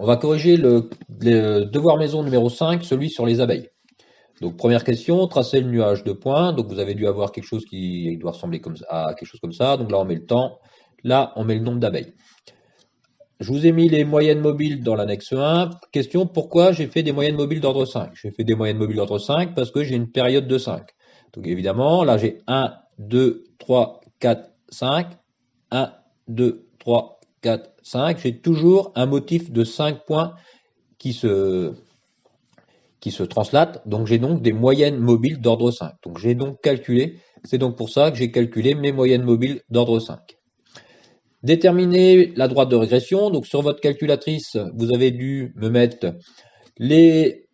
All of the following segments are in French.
On va corriger le devoir maison numéro 5, celui sur les abeilles. Donc première question, tracer le nuage de points. Donc vous avez dû avoir quelque chose qui doit ressembler à quelque chose comme ça. Donc là on met le temps, là on met le nombre d'abeilles. Je vous ai mis les moyennes mobiles dans l'annexe 1. Question, pourquoi j'ai fait des moyennes mobiles d'ordre 5? J'ai fait des moyennes mobiles d'ordre 5 parce que j'ai une période de 5. Donc évidemment, là j'ai 1, 2, 3, 4, 5. 1, 2, 3, 4, 5. J'ai toujours un motif de 5 points qui se translate. Donc j'ai donc des moyennes mobiles d'ordre 5. Donc j'ai donc calculé, c'est donc pour ça que j'ai calculé mes moyennes mobiles d'ordre 5. Déterminer la droite de régression. Donc sur votre calculatrice, vous avez dû me mettre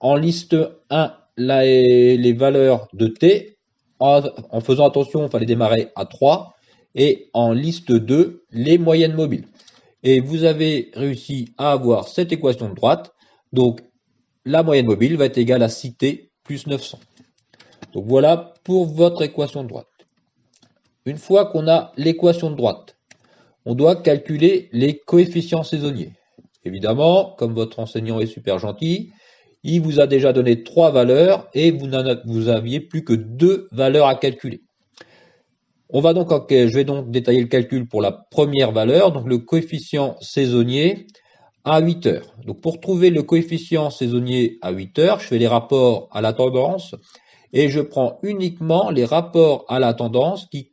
en liste 1 les valeurs de t. En faisant attention, il fallait démarrer à 3. Et en liste 2, les moyennes mobiles. Et vous avez réussi à avoir cette équation de droite. Donc la moyenne mobile va être égale à 6t plus 900. Donc voilà pour votre équation de droite. Une fois qu'on a l'équation de droite, on doit calculer les coefficients saisonniers. Évidemment, comme votre enseignant est super gentil, il vous a déjà donné 3 valeurs et vous aviez plus que 2 valeurs à calculer. Je vais donc détailler le calcul pour la première valeur, donc le coefficient saisonnier à 8 heures. Donc pour trouver le coefficient saisonnier à 8 heures, je fais les rapports à la tendance et je prends uniquement les rapports à la tendance qui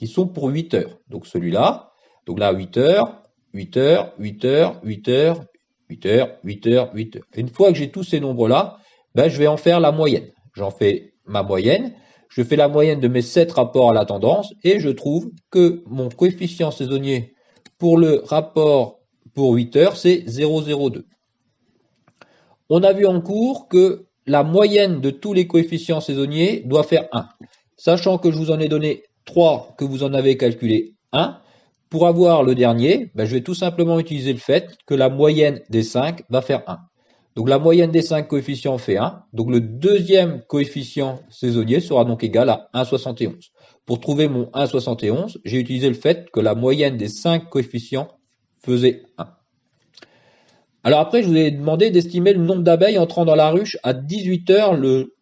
sont pour 8 heures. Donc celui-là, donc là 8 heures, 8 heures, 8 heures, 8 heures, 8 heures, 8 heures, 8 heures. Et une fois que j'ai tous ces nombres-là, je vais en faire la moyenne. J'en fais ma moyenne. Je fais la moyenne de mes 7 rapports à la tendance et je trouve que mon coefficient saisonnier pour le rapport pour 8 heures, c'est 0,02. On a vu en cours que la moyenne de tous les coefficients saisonniers doit faire 1. Sachant que je vous en ai donné 3, que vous en avez calculé 1, pour avoir le dernier, je vais tout simplement utiliser le fait que la moyenne des 5 va faire 1. Donc la moyenne des 5 coefficients fait 1. Donc le deuxième coefficient saisonnier sera donc égal à 1,71. Pour trouver mon 1,71, j'ai utilisé le fait que la moyenne des 5 coefficients faisait 1. Alors après, je vous ai demandé d'estimer le nombre d'abeilles entrant dans la ruche à 18 heures le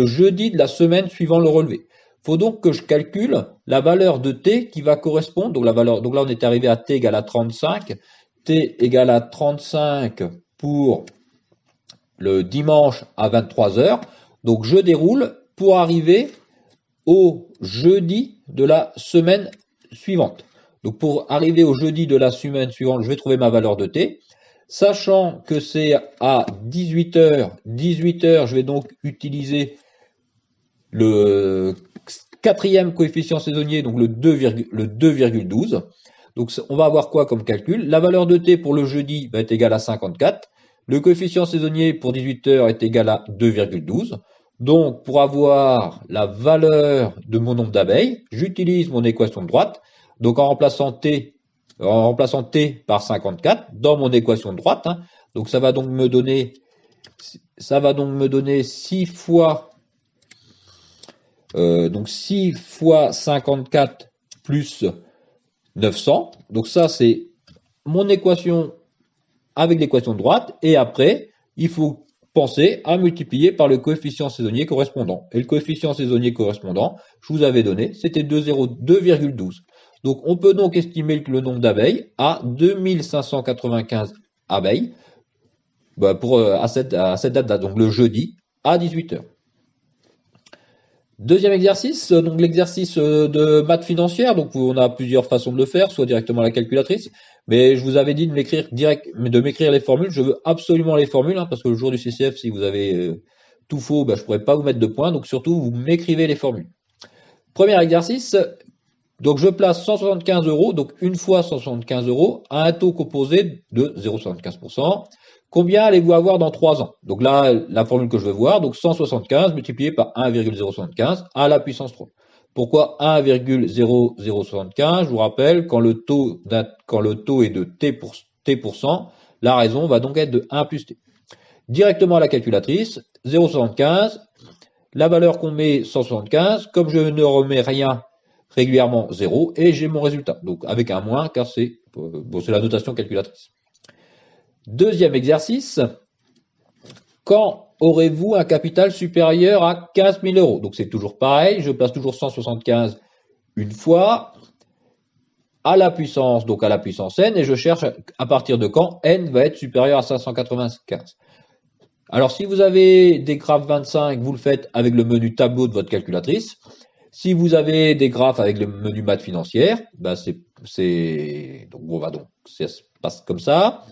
jeudi de la semaine suivant le relevé. Il faut donc que je calcule la valeur de t qui va correspondre. Donc là, on est arrivé à t égale à 35. T égale à 35 pour le dimanche à 23 heures. Donc je déroule pour arriver au jeudi de la semaine suivante. Donc pour arriver au jeudi de la semaine suivante, je vais trouver ma valeur de t. Sachant que c'est à 18 heures, je vais donc utiliser le quatrième coefficient saisonnier, donc le 2,12. Donc on va avoir quoi comme calcul? La valeur de t pour le jeudi va être égale à 54. Le coefficient saisonnier pour 18 heures est égal à 2,12. Donc pour avoir la valeur de mon nombre d'abeilles, j'utilise mon équation de droite. Donc en remplaçant t par 54 dans mon équation de droite. Donc ça va donc me donner 6 fois 54 plus 900. Donc ça c'est mon équation avec l'équation de droite. Et après, il faut penser à multiplier par le coefficient saisonnier correspondant. Et le coefficient saisonnier correspondant, je vous avais donné, c'était 2,12. Donc on peut donc estimer le nombre d'abeilles à 2595 abeilles à cette date, donc le jeudi à 18 heures. Deuxième exercice, donc l'exercice de maths financière. Donc on a plusieurs façons de le faire, soit directement à la calculatrice, mais je vous avais dit de m'écrire les formules. Je veux absolument les formules, parce que le jour du CCF, si vous avez tout faux, je pourrais pas vous mettre de points. Donc surtout, vous m'écrivez les formules. Premier exercice. Donc je place 175 euros, donc une fois 175 euros, à un taux composé de 0,75%. Combien allez-vous avoir dans 3 ans? Donc là, la formule que je veux voir, donc 175 multiplié par 1,075 à la puissance 3. Pourquoi 1,0075? Je vous rappelle, quand le taux est de t%, la raison va donc être de 1 plus t. Directement à la calculatrice, 0,75, la valeur qu'on met 175, comme je ne remets rien régulièrement 0, et j'ai mon résultat. Donc avec un moins, car c'est la notation calculatrice. Deuxième exercice, quand aurez-vous un capital supérieur à 15 000 euros? Donc c'est toujours pareil, je place toujours 175 une fois à la puissance, donc à la puissance n, et je cherche à partir de quand n va être supérieur à 595. Alors si vous avez des graphes 25, vous le faites avec le menu tableau de votre calculatrice. Si vous avez des graphes avec le menu maths financière, ben donc ça se passe comme ça.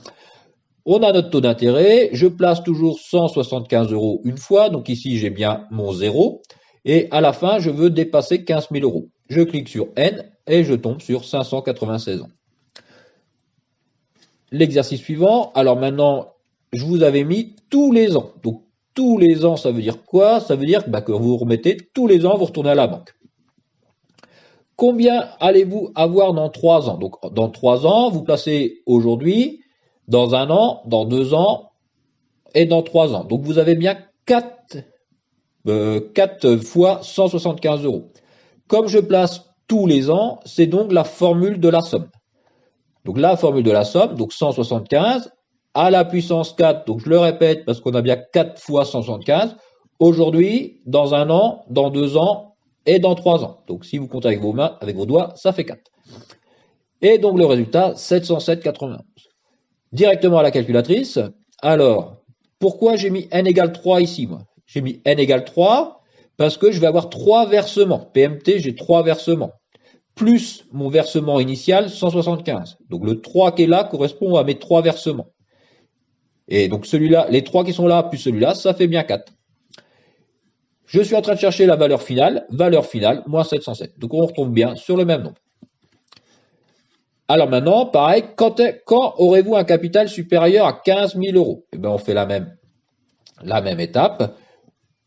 On a notre taux d'intérêt, je place toujours 175 euros une fois, donc ici j'ai bien mon 0, et à la fin je veux dépasser 15 000 euros. Je clique sur N et je tombe sur 596 ans. L'exercice suivant, alors maintenant je vous avais mis tous les ans, donc tous les ans ça veut dire quoi? Ça veut dire que vous remettez tous les ans, vous retournez à la banque. Combien allez-vous avoir dans 3 ans? Donc dans 3 ans, vous placez aujourd'hui, dans 1 an, dans 2 ans et dans 3 ans. Donc vous avez bien 4 fois 175 euros. Comme je place tous les ans, c'est donc la formule de la somme. Donc la formule de la somme, donc 175 à la puissance 4, donc je le répète parce qu'on a bien 4 fois 175, aujourd'hui, dans 1 an, dans 2 ans et dans 3 ans. Donc si vous comptez avec vos mains, avec vos doigts, ça fait 4. Et donc le résultat, 707,91. Directement à la calculatrice. Alors, pourquoi j'ai mis n égale 3 ici, moi? J'ai mis n égale 3 parce que je vais avoir 3 versements. PMT, j'ai 3 versements. Plus mon versement initial, 175. Donc le 3 qui est là correspond à mes 3 versements. Et donc celui-là, les 3 qui sont là, plus celui-là, ça fait bien 4. Je suis en train de chercher la valeur finale, moins 707. Donc on retombe bien sur le même nombre. Alors maintenant, pareil, quand aurez-vous un capital supérieur à 15 000 euros? Eh bien, on fait la même étape.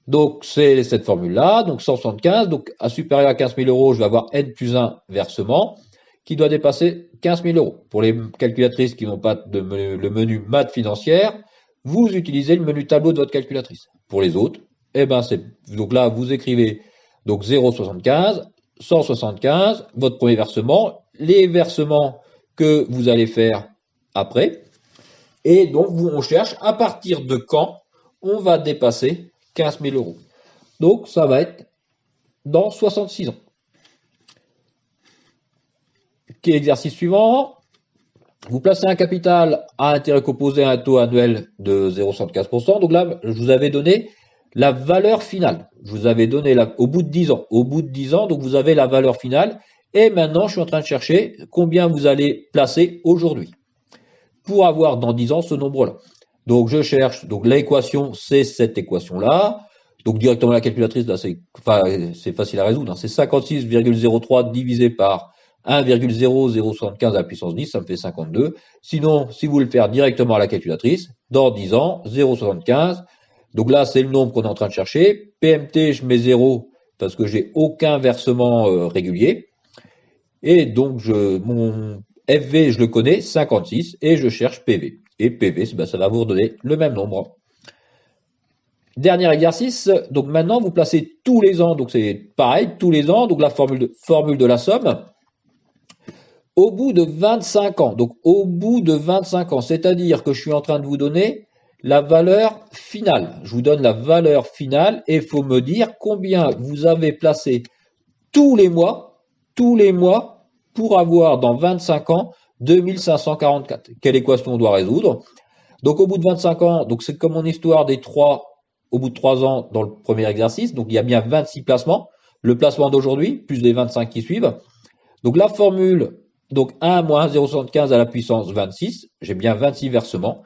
Donc, c'est cette formule-là, donc 175, donc à supérieur à 15 000 euros, je vais avoir n plus 1 versement qui doit dépasser 15 000 euros. Pour les calculatrices qui n'ont pas le menu maths financière, vous utilisez le menu tableau de votre calculatrice. Pour les autres, eh ben donc là, vous écrivez donc 0,75, 175, votre premier versement, les versements que vous allez faire après, et donc on cherche à partir de quand on va dépasser 15 000 euros. Donc ça va être dans 66 ans. Exercice suivant, vous placez un capital à intérêt composé à un taux annuel de 0,75%. Donc là, je vous avais donné la valeur finale. Je vous avais donné au bout de 10 ans. Au bout de 10 ans, donc vous avez la valeur finale. Et maintenant, je suis en train de chercher combien vous allez placer aujourd'hui pour avoir dans 10 ans ce nombre-là. Donc je cherche, donc l'équation, c'est cette équation-là. Donc directement la calculatrice, là, c'est facile à résoudre. Hein. C'est 56,03 divisé par 1,0075 à la puissance 10, ça me fait 52. Sinon, si vous voulez le faire directement à la calculatrice, dans 10 ans, 0,75. Donc là, c'est le nombre qu'on est en train de chercher. PMT, je mets 0 parce que j'ai aucun versement régulier. Et donc, mon FV, je le connais, 56, et je cherche PV. Et PV, ça va vous redonner le même nombre. Dernier exercice, donc maintenant, vous placez tous les ans, donc c'est pareil, tous les ans, donc la formule de la somme. Au bout de 25 ans, donc au bout de 25 ans, c'est-à-dire que je suis en train de vous donner la valeur finale. Je vous donne la valeur finale et il faut me dire combien vous avez placé tous les mois, pour avoir dans 25 ans 2544. Quelle équation on doit résoudre? Donc au bout de 25 ans, donc c'est comme mon histoire des 3, au bout de 3 ans dans le premier exercice, donc il y a bien 26 placements. Le placement d'aujourd'hui, plus les 25 qui suivent. Donc la formule, donc 1 moins 0,75 à la puissance 26, j'ai bien 26 versements,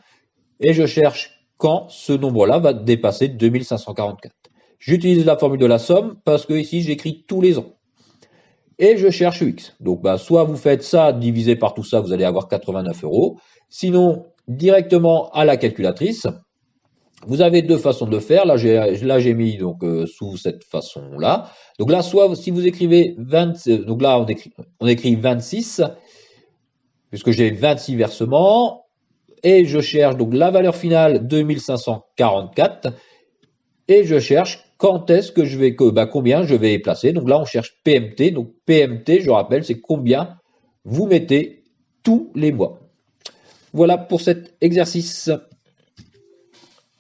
et je cherche quand ce nombre-là va dépasser 2544. J'utilise la formule de la somme parce que ici j'écris tous les ans. Et je cherche X. Donc soit vous faites ça divisé par tout ça, vous allez avoir 89 euros. Sinon, directement à la calculatrice, vous avez deux façons de le faire. Là, j'ai mis donc sous cette façon-là. Donc là, soit si vous écrivez 20, donc là on écrit 26, puisque j'ai 26 versements, et je cherche donc la valeur finale 2544, et je cherche quand est-ce que je vais combien je vais placer. Donc là, on cherche PMT. Donc PMT, je rappelle, c'est combien vous mettez tous les mois. Voilà pour cet exercice.